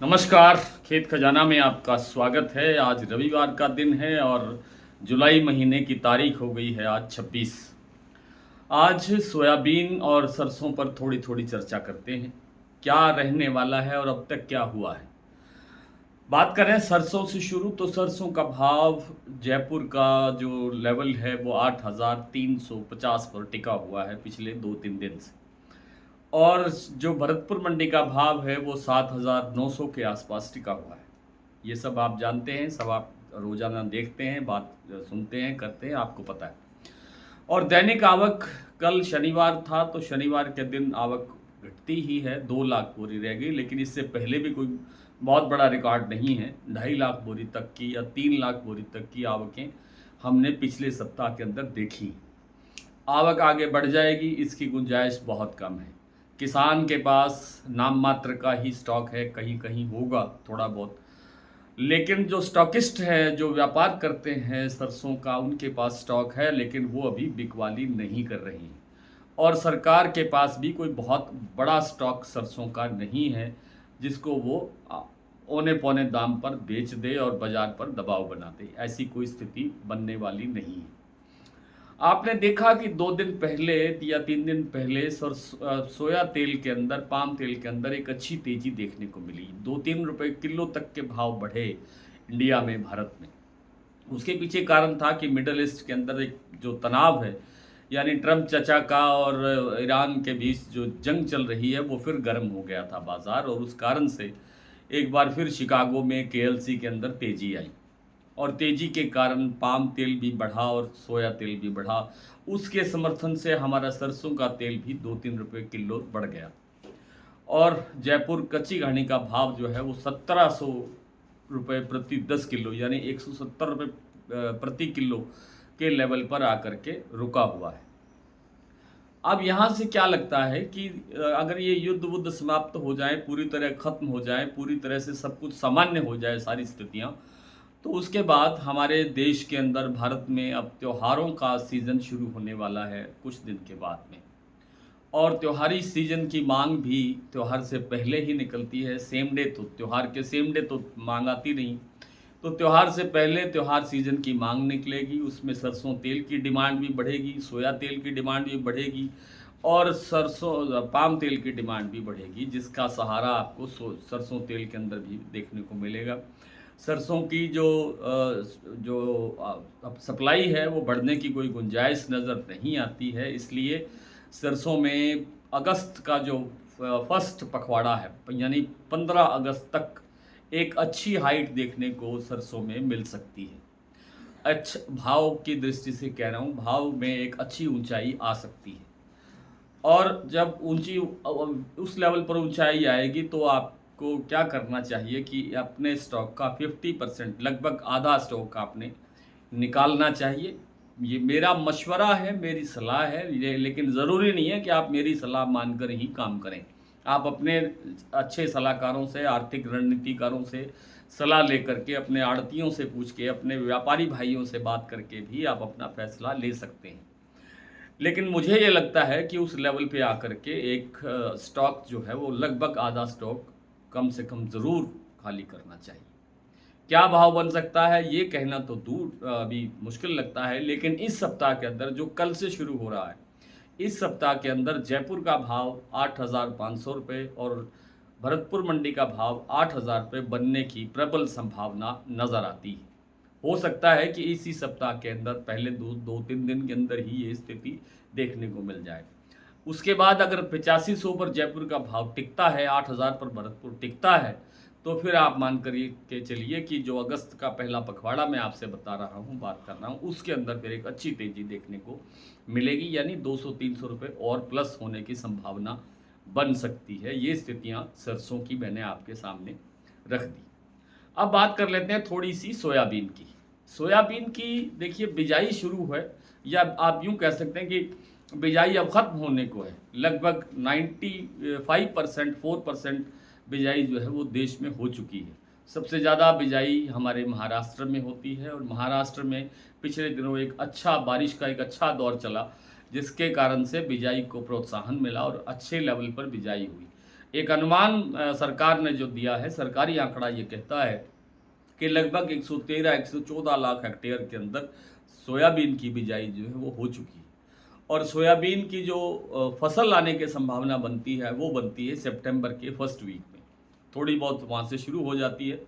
नमस्कार। खेत खजाना में आपका स्वागत है। आज रविवार का दिन है और जुलाई महीने की तारीख हो गई है आज 26। आज सोयाबीन और सरसों पर थोड़ी थोड़ी चर्चा करते हैं, क्या रहने वाला है और अब तक क्या हुआ है। बात करें सरसों से शुरू, तो सरसों का भाव जयपुर का जो लेवल है वो 8,350 पर टिका हुआ है पिछले 2-3 दिन से। और जो भरतपुर मंडी का भाव है वो 7,900 के आसपास टिका हुआ है। ये सब आप जानते हैं, सब आप रोजाना देखते हैं, बात सुनते हैं, करते हैं, आपको पता है। और दैनिक आवक, कल शनिवार था तो शनिवार के दिन आवक घटती ही है, 2 लाख बोरी रह गई। लेकिन इससे पहले भी कोई बहुत बड़ा रिकॉर्ड नहीं है। 2.5 लाख बोरी तक की या 3 लाख बोरी तक की आवकें हमने पिछले सप्ताह के अंदर देखी। आवक आगे बढ़ जाएगी, इसकी गुंजाइश बहुत कम है। किसान के पास नाम मात्र का ही स्टॉक है, कहीं कहीं होगा थोड़ा बहुत। लेकिन जो स्टॉकिस्ट है, जो व्यापार करते हैं सरसों का, उनके पास स्टॉक है, लेकिन वो अभी बिकवाली नहीं कर रही हैं। और सरकार के पास भी कोई बहुत बड़ा स्टॉक सरसों का नहीं है जिसको वो औने पौने दाम पर बेच दे और बाजार पर दबाव बना दे। ऐसी कोई स्थिति बनने वाली नहीं है। आपने देखा कि 2 दिन पहले या 3 दिन पहले सोया तेल के अंदर, पाम तेल के अंदर एक अच्छी तेजी देखने को मिली। 2-3 रुपए किलो तक के भाव बढ़े इंडिया में, भारत में। उसके पीछे कारण था कि मिडल ईस्ट के अंदर एक जो तनाव है, यानी ट्रम्प चचा का और ईरान के बीच जो जंग चल रही है, वो फिर गर्म हो गया था बाजार। और उस कारण से एक बार फिर शिकागो में केएलसी के अंदर तेजी आई और तेजी के कारण पाम तेल भी बढ़ा और सोया तेल भी बढ़ा। उसके समर्थन से हमारा सरसों का तेल भी 2-3 रुपए किलो बढ़ गया। और जयपुर कच्ची घानी का भाव जो है वो 1,700 रुपये प्रति 10 किलो, यानी 170 रुपये प्रति किलो के लेवल पर आकर के रुका हुआ है। अब यहाँ से क्या लगता है कि अगर ये युद्ध वुद्ध समाप्त हो जाए, पूरी तरह खत्म हो जाए, पूरी तरह से सब कुछ सामान्य हो जाए, सारी स्थितियाँ, तो उसके बाद हमारे देश के अंदर, भारत में अब त्योहारों का सीज़न शुरू होने वाला है कुछ दिन के बाद में। और त्योहारी सीजन की मांग भी त्योहार से पहले ही निकलती है। सेम डे तो त्योहार के सेम डे तो मांग आती नहीं, तो त्योहार से पहले त्योहार सीजन की मांग निकलेगी। उसमें सरसों तेल की डिमांड भी बढ़ेगी, सोया तेल की डिमांड भी बढ़ेगी और सरसों पाम तेल की डिमांड भी बढ़ेगी, जिसका सहारा आपको सरसों तेल के अंदर भी देखने को मिलेगा। सरसों की अब सप्लाई है वो बढ़ने की कोई गुंजाइश नज़र नहीं आती है। इसलिए सरसों में अगस्त का जो फर्स्ट पखवाड़ा है, यानी 15 अगस्त तक एक अच्छी हाइट देखने को सरसों में मिल सकती है। अच्छा, भाव की दृष्टि से कह रहा हूँ, भाव में एक अच्छी ऊंचाई आ सकती है। और जब उस लेवल पर ऊंचाई आएगी तो आपको क्या करना चाहिए कि अपने स्टॉक का 50%, लगभग आधा स्टॉक आपने निकालना चाहिए। ये मेरा मशवरा है, मेरी सलाह है ये, लेकिन ज़रूरी नहीं है कि आप मेरी सलाह मानकर ही काम करें। आप अपने अच्छे सलाहकारों से, आर्थिक रणनीतिकारों से सलाह लेकर के, अपने आड़तियों से पूछ के, अपने व्यापारी भाइयों से बात करके भी आप अपना फैसला ले सकते हैं। लेकिन मुझे ये लगता है कि उस लेवल पे आकर के एक स्टॉक जो है वो लगभग आधा स्टॉक कम से कम ज़रूर खाली करना चाहिए। क्या भाव बन सकता है ये कहना तो दूर अभी मुश्किल लगता है। लेकिन इस सप्ताह के अंदर, जो कल से शुरू हो रहा है, इस सप्ताह के अंदर जयपुर का भाव 8,500 रुपये और भरतपुर मंडी का भाव 8,000 रुपये बनने की प्रबल संभावना नज़र आती है। हो सकता है कि इसी सप्ताह के अंदर पहले 2-3 दिन के अंदर ही ये स्थिति देखने को मिल जाए। उसके बाद अगर 8500 पर जयपुर का भाव टिकता है, 8,000 पर भरतपुर टिकता है, तो फिर आप मान कर के चलिए कि जो अगस्त का पहला पखवाड़ा मैं आपसे बता रहा हूँ, बात कर रहा हूँ, उसके अंदर फिर एक अच्छी तेज़ी देखने को मिलेगी। यानी 200-300 रुपये और प्लस होने की संभावना बन सकती है। ये स्थितियाँ सरसों की मैंने आपके सामने रख दी। अब बात कर लेते हैं थोड़ी सी सोयाबीन की। सोयाबीन की देखिए बिजाई शुरू है, या आप यूँ कह सकते हैं कि बिजाई अब ख़त्म होने को है। लगभग 95%, 4% बिजाई जो है वो देश में हो चुकी है। सबसे ज़्यादा बिजाई हमारे महाराष्ट्र में होती है और महाराष्ट्र में पिछले दिनों एक अच्छा बारिश का एक अच्छा दौर चला, जिसके कारण से बिजाई को प्रोत्साहन मिला और अच्छे लेवल पर बिजाई हुई। एक अनुमान सरकार ने जो दिया है, सरकारी आंकड़ा ये कहता है कि लगभग 113-114 लाख हेक्टेयर के अंदर सोयाबीन की बिजाई जो है वो हो चुकी है। और सोयाबीन की जो फसल आने की संभावना बनती है वो बनती है सितंबर के फर्स्ट वीक में। थोड़ी बहुत वहाँ से शुरू हो जाती है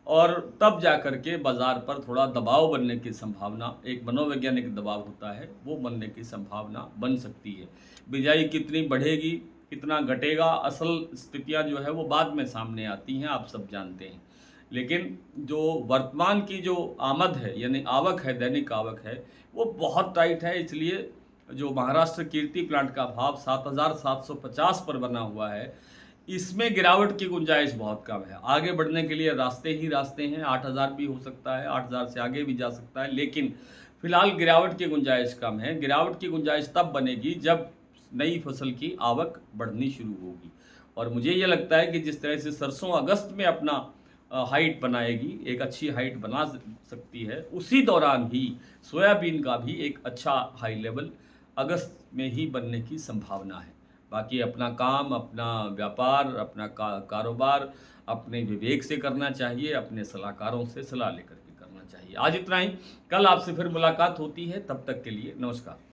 और तब जा कर के बाज़ार पर थोड़ा दबाव बनने की संभावना, एक मनोवैज्ञानिक दबाव होता है, वो बनने की संभावना बन सकती है। बिजाई कितनी बढ़ेगी, कितना घटेगा, असल स्थितियाँ जो है वो बाद में सामने आती हैं, आप सब जानते हैं। लेकिन जो वर्तमान की जो आमद है, यानी आवक है, दैनिक आवक है, वो बहुत टाइट है। इसलिए जो महाराष्ट्र कीर्ति प्लांट का भाव 7,750 पर बना हुआ है, इसमें गिरावट की गुंजाइश बहुत कम है। आगे बढ़ने के लिए रास्ते ही रास्ते हैं, 8,000 भी हो सकता है, 8,000 से आगे भी जा सकता है, लेकिन फिलहाल गिरावट की गुंजाइश कम है। गिरावट की गुंजाइश तब बनेगी जब नई फसल की आवक बढ़नी शुरू होगी। और मुझे ये लगता है कि जिस तरह से सरसों अगस्त में अपना हाइट बनाएगी, एक अच्छी हाइट बना सकती है, उसी दौरान ही सोयाबीन का भी एक अच्छा हाई लेवल अगस्त में ही बनने की संभावना है। बाकी अपना काम, अपना व्यापार, अपना कारोबार अपने विवेक से करना चाहिए, अपने सलाहकारों से सलाह लेकर के करना चाहिए। आज इतना ही, कल आपसे फिर मुलाकात होती है, तब तक के लिए नमस्कार।